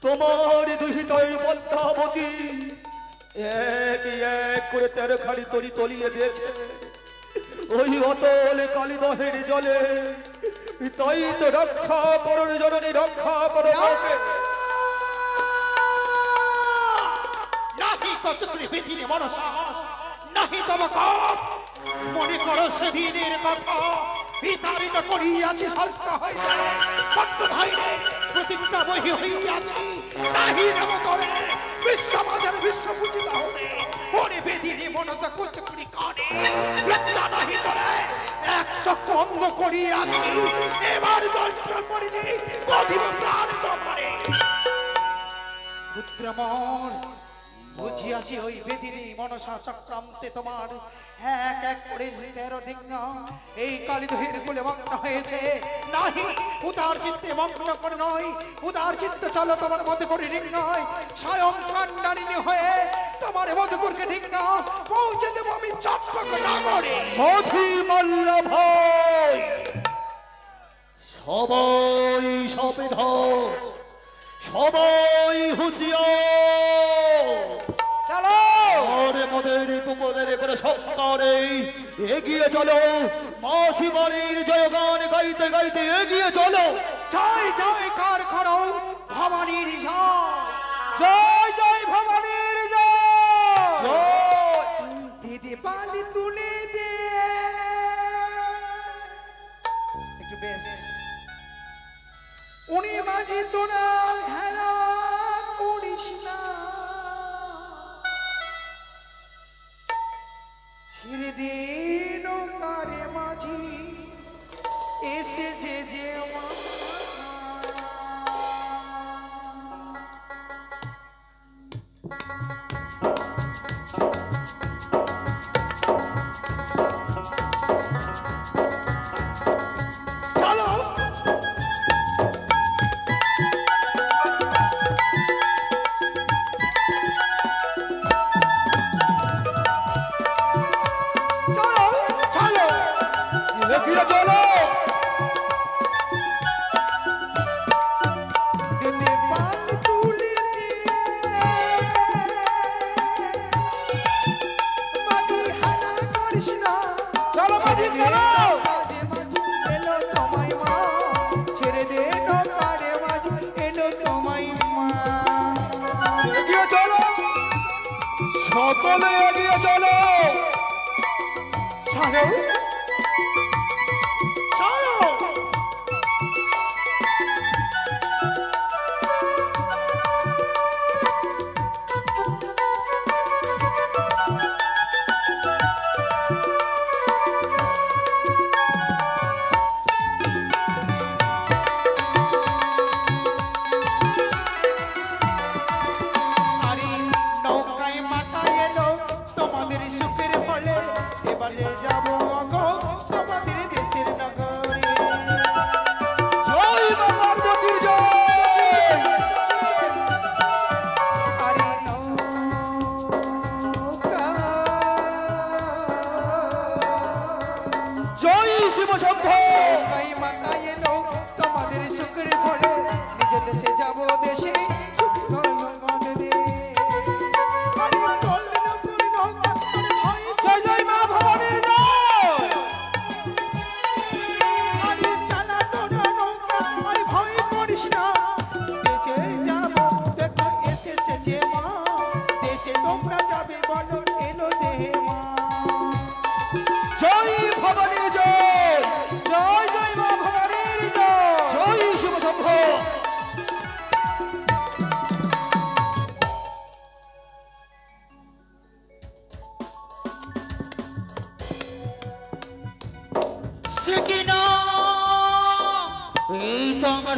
তোমার দুহিতাই পদ্মাবতী এক এক করে 13 খাড়ি তরি তলিয়ে দিয়েছে ওই অতল কালিদহের জলে। তাই তো রক্ষা করো জননী, রক্ষা করো। নাহি কচুরি বেদিনী মনসা, নাহি তব কাপ মনে করো সেদিনের কথা। বিতাড়িত করিয়াছি সস্ত হইতে সত্য ধৈর্যে প্রতিজ্ঞা বহি হইয়াছি। নাহি দেব তোরে বিশ্ববাজার বিশ্বপূজিত হতে। ওরে বেদিনী মনসা কচুরি কানে লজ্জা নাহি তোরে, এক চক্ষু অন্ধ করিয়াছি। এবার দণ্ড পড়িনি বধিব প্রাণ তোমারে। পুত্রমন বুঝিয়াছি ওই বেদিনী মনসা চক্রান্তে তোমার এক এক করে 13 ডিঙ্গা এই কালিদহের কুলে মগ্ন হয়েছে। নাহি উদার চিত্তে মগ্ন করে নয়, উদার চিত্তে চলো তোমার মধ্যে করে ডিঙ্গায় স্বয়ং কান্ডারিণী হয়ে তোমার মধুপুরকে ডিঙ্গা পৌঁছে দেব আমি চম্পক নগরে। মধি মল্ল ভাই সবাই সাবধান, সবাই হুঁশিয়ার। চলো ওরে মদের পুকুরের করে সৎকারে এগিয়ে চলো। মাঝি বাড়ির জয়গান গাইতে গাইতে এগিয়ে চলো। জয় জয় কার করো ভবানীর জয়, জয় জয় ভবানীর জয়। জয় দিদি বালি তুলে দে একটু বেশ। উনি মাঝি তোরা হেলা করিস না, ছেড়ে দে নৌকারে মাঝি এসেছে যে সকলে এগিয়ে চলো।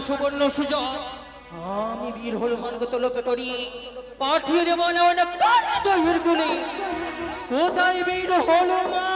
সুবর্ণ সুযোগ আমি বীর হনুমানকে তলপে করি পাঠিয়ে দেব না অনেক কাঠের গুলি। কোথায় বীর হনুমান?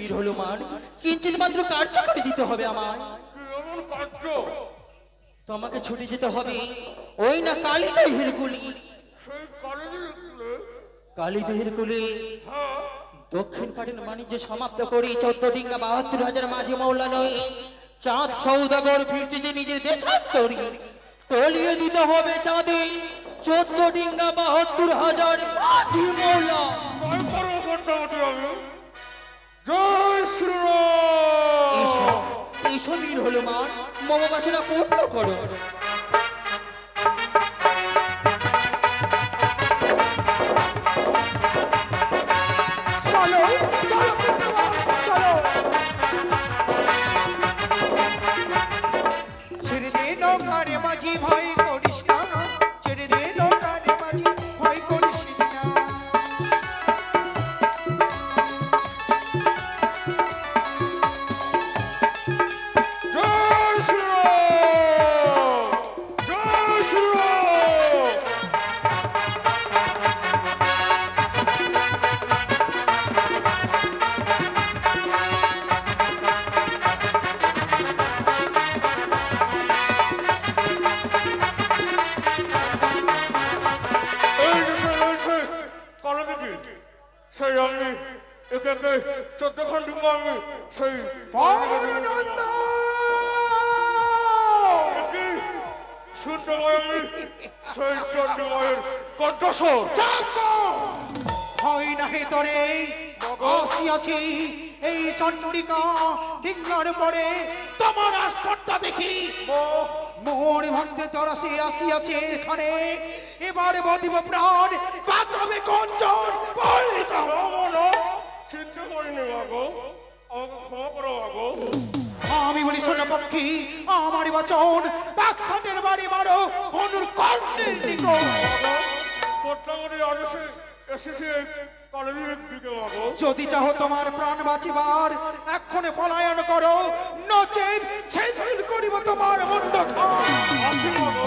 বীর হনুমান, কিঞ্চিত মাত্র কার্য করে দিতে হবে আমায়। কি এমন কার্য? তোমাকে ছুটে যেতে হবে ওই না কালীদহের কুলি। সেই কালীদের কুলে? কালীদহের কুলি হ্যাঁ। দক্ষিণ পাটের বাণিজ্য সমাপ্ত করে 14 ডিঙ্গা 72,000 মাঝি মৌলা নয় চাঁদ সৌদাগর ফিরছে যে নিজের দেশান্তরী, টলিয়ে দিতে হবে চাঁদে 14 ডিঙ্গা 72,000 মাঝি মৌলা। তাই করো মোটামুটি আমি। জয় শ্রীরাম। এইসব বীর হনুমান মম বাসনা পূর্ণ করো। চলো চলো চলো, ছেড়ে দে নৌকারে মাঝি ভয় করিস না, ছেড়ে দে নৌকারে মাঝি ভয় করিস না। জয় শ্রীরাম। জয় শ্রীরাম। সেই আমি একে একে 14 খন্ড আমি সেই পবননন্দ কি শুনতে পাই আমি সেই চন্ডীমায়ের কণ্ঠস্বর। হয় না হে তোরে আসিয়াছি এই চন্ডিকা ডিঙ্গার পরে তোমার আস্পর্ধা দেখি মোর ভাঙতে তোরা সে আসিয়াছে এখানে, এবারে বদিব প্রাণ বাঁচাবে কোনজন বল তো। চিন্তা করিনি বাগো, আমাকে ক্ষমা করো বাগো। আমি বলি শোনা পক্ষী আমার বাচন বাক্সাটের বাড়ি মারো অনুর কর্ণের নিকট। প্রত্যাগরি আদেশে এসেছি এই কালীদের দিকে বাগো। যদি চাও তোমার প্রাণ বাঁচিবার এক্ষণে পলায়ন করো, নচেত ছেদ করিব তোমার মুন্ড। আসি বাগো।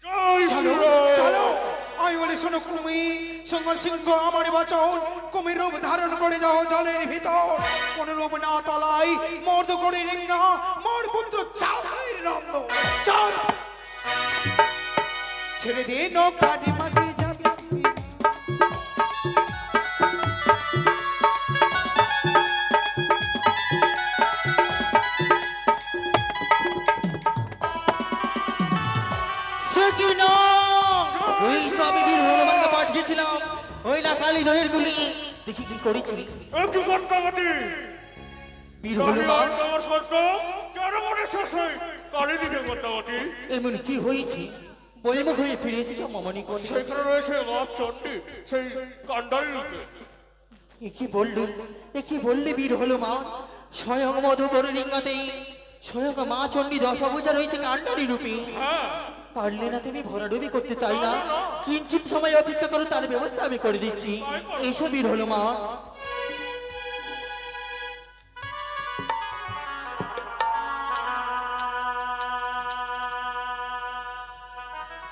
জয় চলো শ্রীরাম। চলো, আমি বলি শোনো কুমি সিংহ সিংহ আমার বাচন, কুমির রূপ ধারণ করে যাও জলের ভিতর, কোন রূপ না তলাই মর্দ করে রিঙ্গা মোর পুত্র চাঁদের নন্দ। চল ছেড়ে দে নৌকাটি মাঝি যাবি। সকিনা ওই তো আমি বীর হনুমানকে পাঠিয়েছিলাম ওই না কালীদহের কুলি, দেখি কি করেছি। একটু কর্তাবতী বীর হনুমান আমার সত্য কেন মনে শেষ হয় কালী দিকে কর্তাবতী? এমন কি হয়েছে বলমুখ হয়ে ফিরে এসেছ মমনি করে। সেখানে রয়েছে মা চণ্ডী সেই কান্ডারি রূপে। এ কি বললে বীর হনুমান? স্বয়ং মধুকর রিঙ্গাতে স্বয়ং মা চণ্ডী দশভুজা রয়েছে কান্ডারি রূপে। হ্যাঁ, পারলে না তুমি ভরাডুবি করতে, তাই না? কিঞ্চিত সময় অপেক্ষা করো, তার ব্যবস্থা আমি করে দিচ্ছি। এইসব বীর হনুমান।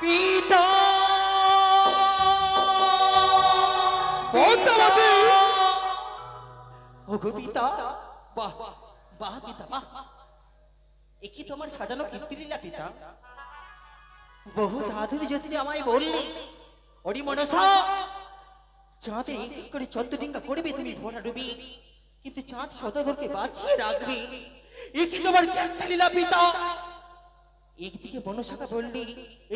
পিতা ওগো পিতা, বাহ বাহ পিতা বাহ, এ কি তোমার সাজানো কীর্তিলীলা পিতা? বহু ধাধুরী যদি আমায় বললে ওরি মনসা চাঁদের এক এক করে 14 ডিঙ্গা করবে তুমি ভরা ডুবি, কিন্তু চাঁদ সদাগরকে বাঁচিয়ে রাখবে, এ কি তোমার কীর্তিলীলা পিতা? একদিকে মনসাকে বললি,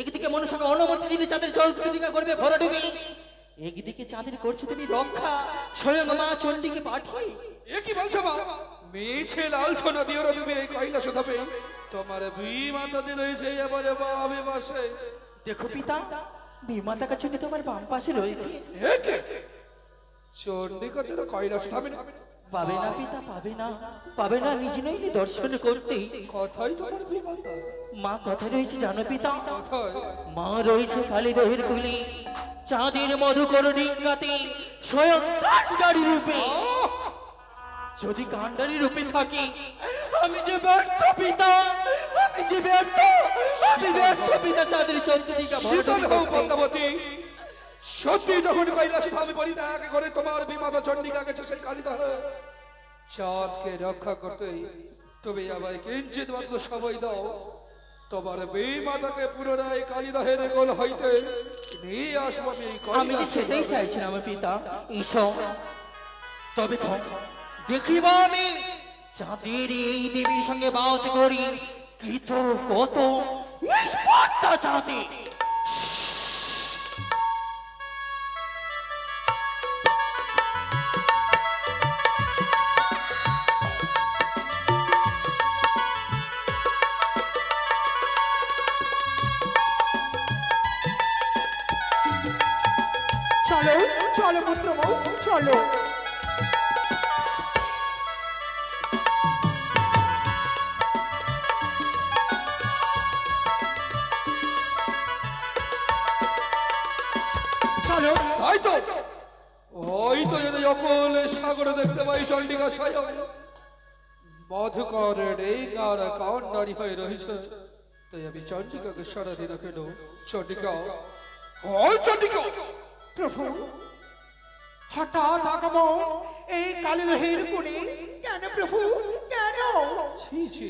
একদিকে মনসাকে অনুমতি দিলে চাঁদের 14 ডিঙ্গা করবে ভরা ডুবি, একদিকে চাঁদের করছো তুমি রক্ষা স্বয়ং মা চণ্ডীকে পাঠিয়ে। এ কি বলছো মা? মিছে লালছনা দিয়ে ওরা তুমি এই কৈলাসে ধাপে তোমার বিমাতা যে রয়েছে এবারে বামে পাশে। দেখো পিতা, বিমাতা কাছে তোমার বাম পাশে রয়েছে। এ কে? চন্ডিকা যেন কৈলাস ধাপে না। পাবে না পিতা, পাবে না, পাবে না নিজ নইলে দর্শন করতে। কথাই তোমার বিমাতা। মা কথা রয়েছে জানো পিতা? কথাই মা রয়েছে কালীদহের কুলি চাঁদের মধুকর ডিঙ্গাতে স্বয়ং কান্ডারি রূপে। যদি কান্ডারি রূপে থাকি আমি যে ব্যর্থ পিতা, আমি যে ব্যর্থ, আমি ব্যর্থ পিতা। চাঁদের 14 ডিঙ্গা শীতল হও পদ্মাবতী, সত্যি যখন কৈলাসে আমি বলি না এক করে তোমার বিমাতা চন্ডিকা গেছে সেই কালিদহ চাঁদকে রক্ষা করতে, তবে আমায় কিঞ্চিত মাত্র সময় দাও, তোমার বিমাতাকে পুনরায় কালিদহের গোল হইতে নিয়ে আসবো আমি আমি যে সেটাই চাইছিলাম পিতা। ঈশো তবে তো দেখিব আমি চাঁদের এই দেবীর সঙ্গে বাত করি কি তো কত নিষ্পাত্তা চাঁদে। চলো চলো পুত্র বউ চলো। চলো হয়তো হয়তো যেন অকল সাগরে দেখতে পাই চন্ডিকা স্বয়ং মধুকর ডেঙ্গার কান্ডারি হয়ে রয়েছে, তাই আমি চন্ডিকাকে সারাদিন কেন চন্ডিকা ওই চন্ডিকা। প্রভু হঠাৎ আগমন এই কালিদহের কোণে কেন প্রভু কেন? ছি ছি